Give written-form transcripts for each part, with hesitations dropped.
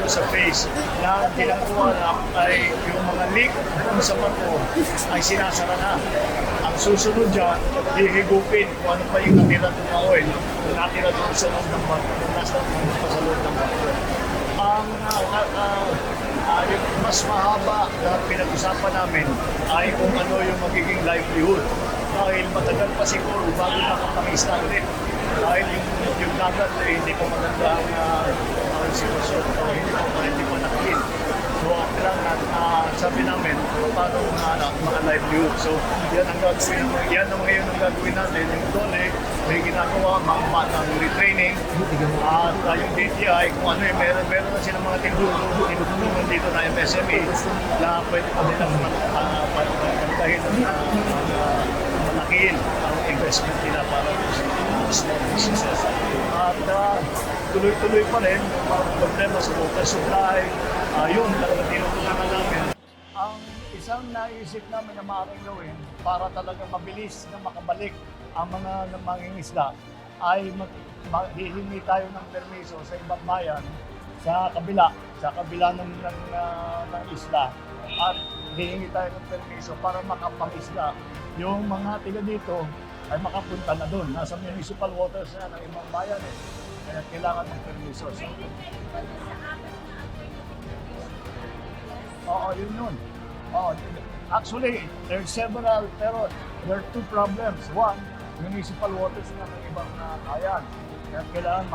nyo sa face na ginagawa na ay yung mga leak kung sa bato ay sinasara na. Ang susunod dyan, hihigupin kung ano pa yung natira doon na oil, natira doon sa loob ng bato, nasa loob ng bato. Ang yung mas mahaba na pinag-usapan namin ay kung ano yung magiging livelihood. Dahil matagal pa siguro bago nakapangista ulit. Dahil yung dagat hindi pa maganda ang sitwasyon. Hindi pa nakin. So, kailangan sabi namin paano mga livelihood. So, yan ang gagawin. Yan ang ngayon ang gagawin natin. Yung dole, may ginagawa mga ng retraining. At yung DTI, kung ano yung meron na silang mga tinutulungan dito na MSME na pwede pa nilang pagkahin malakihin ang investment nila para sa small businesses. At tuloy-tuloy pa rin ang problema sa water supply. Yun, talaga tinutulungan namin. Ang isang naisip namin na maaaring gawin para talaga mabilis na makabalik ang mga mangingisda ay hihingi tayo ng permiso sa ibang bayan sa kabila ng isla at hihingi tayo ng permiso para makapangisda. Yung mga tiga dito ay makapunta na doon. Nasa municipal waters na ng ibang bayan eh. Kaya kailangan ng permiso. So, oo, yun. Actually, there's several, pero there are two problems. One, municipal waters na ng ibang bayan. Kaya kailangan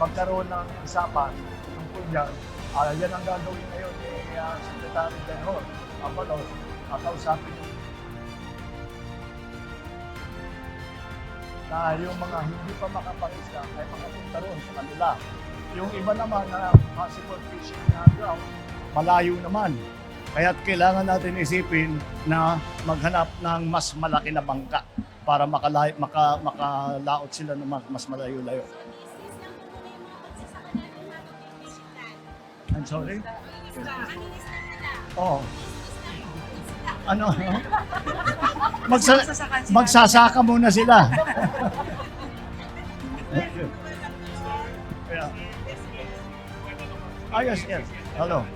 magkaroon ng usapan tungkol dyan. Yan ang gagawin ngayon ni Secretary Benhor. Kausapin na yung mga hindi pa makapangisda ay makapunta roon sa kanila. Yung iba naman na possible fishing na ground, malayo naman. Kaya't kailangan natin isipin na maghanap ng mas malaki na bangka para makalaot sila ng mas malayo-layo. I'm sorry? Oo. Ano? Magsasaka muna sila. Yeah. Yes. Hello.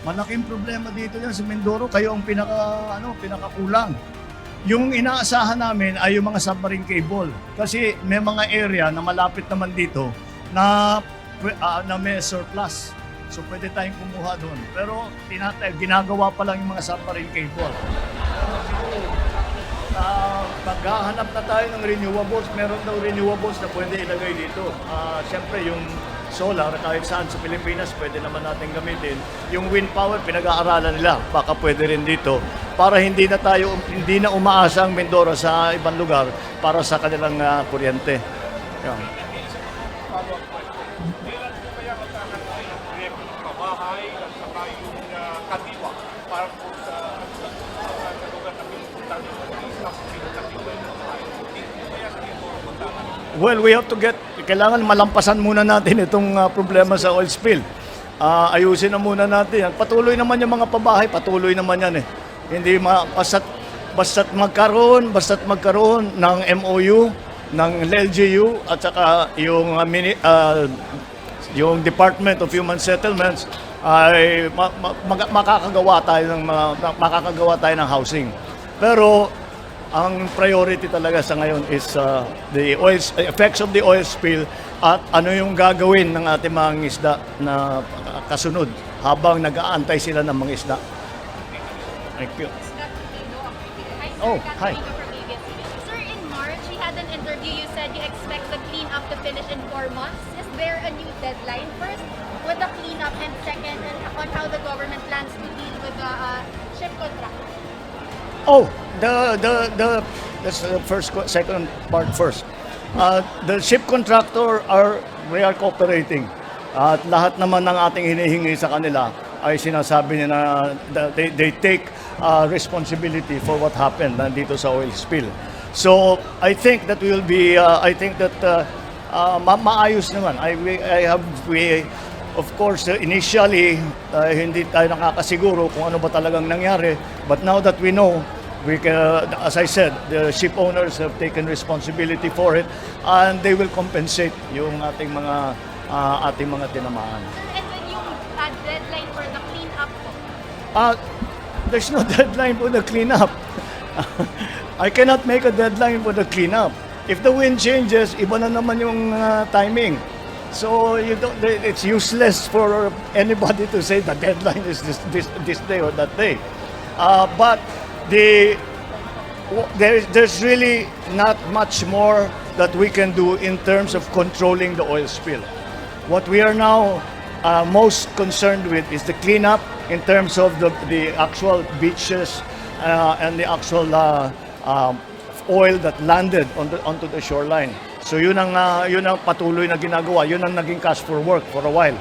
Malaking problema dito yan sa Mindoro. Kayo ang pinakakulang. Yung inaasahan namin ay yung mga submarine cable. Kasi may mga area na malapit naman dito na may surplus. So pwede tayong kumuha doon. Pero ginagawa pa lang yung mga submarine cable. Maghahanap na tayo ng renewables. Meron daw renewables na pwede ilagay dito. Siyempre yung solar, kahit saan sa Pilipinas, pwede naman natin gamitin. Yung wind power, pinag-aaralan nila. Baka pwede rin dito. Para hindi na umaasa ang Mindoro sa ibang lugar para sa kanilang kuryente. Yan. Well, kailangan malampasan muna natin itong problema sa oil spill. Ayusin na muna natin yan. Patuloy naman yung mga pabahay, patuloy naman yan eh. Hindi basta't magkaroon ng MOU, ng LGU at saka yung Department of Human Settlements ay makakagawa tayo ng housing. Pero ang priority talaga sa ngayon is the effects of the oil spill at ano yung gagawin ng ating mga isda na kasunod habang nag-aantay sila ng mga isda. Thank you. Oh, hi. Sir, in March, you had an interview. You said you expect the cleanup to finish in 4 months. Is there a new deadline first with the cleanup, and second, on how the government plans to deal with the ship contract? Oh, that's the second part first. The ship contractor we are cooperating. At lahat naman ng ating hinihingi sa kanila ay sinasabi nila na they take responsibility for what happened dito sa oil spill. So I think that maayos naman. Of course, initially, hindi tayo nakakasiguro kung ano ba talagang nangyari. But now that we know We can, as I said, the ship owners have taken responsibility for it, and they will compensate yung ating mga tinamaan. And then yung deadline for the cleanup po. There's no deadline for the cleanup. I cannot make a deadline for the cleanup. If the wind changes, iba na naman yung timing. So it's useless for anybody to say the deadline is this day or that day. But there's really not much more that we can do in terms of controlling the oil spill. What we are now most concerned with is the cleanup in terms of the actual beaches and the actual oil that landed onto the shoreline. So yun ang patuloy na ginagawa, yun ang naging cash for work for a while.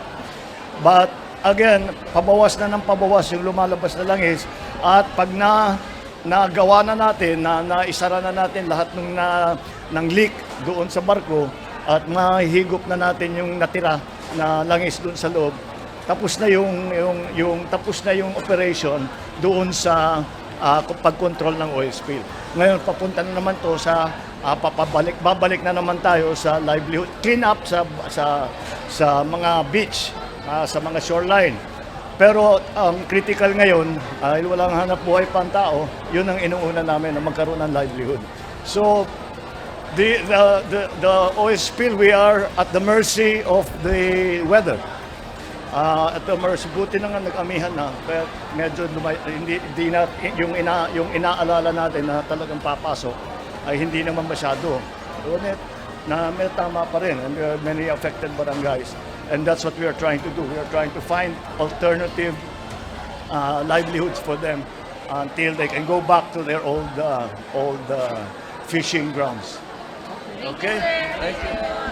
But again, pabawas na ng pabawas yung lumalabas na langis, at pag nagawa na natin, naisara na natin lahat ng leak doon sa barko, at mahigop na natin yung natira na langis doon sa loob, tapos na yung operation doon sa pag-control ng oil spill. Ngayon papunta na naman to sa babalik na naman tayo sa livelihood clean up sa mga beach, sa mga shoreline. Pero ang critical ngayon ay walang hanap buhay pa ang tao, yun ang inuuna namin na magkaroon ng livelihood. So the oil spill, we are at the mercy of the weather. At the mercy, buti na nga nag-amihan na, kaya medyo hindi na yung inaalala natin na talagang papasok ay hindi naman masyado. Ngunit na may tama pa rin, and there are many affected barangays, and that's what we are trying to do. We are trying to find alternative livelihoods for them until they can go back to their old fishing grounds. Okay? Thank you.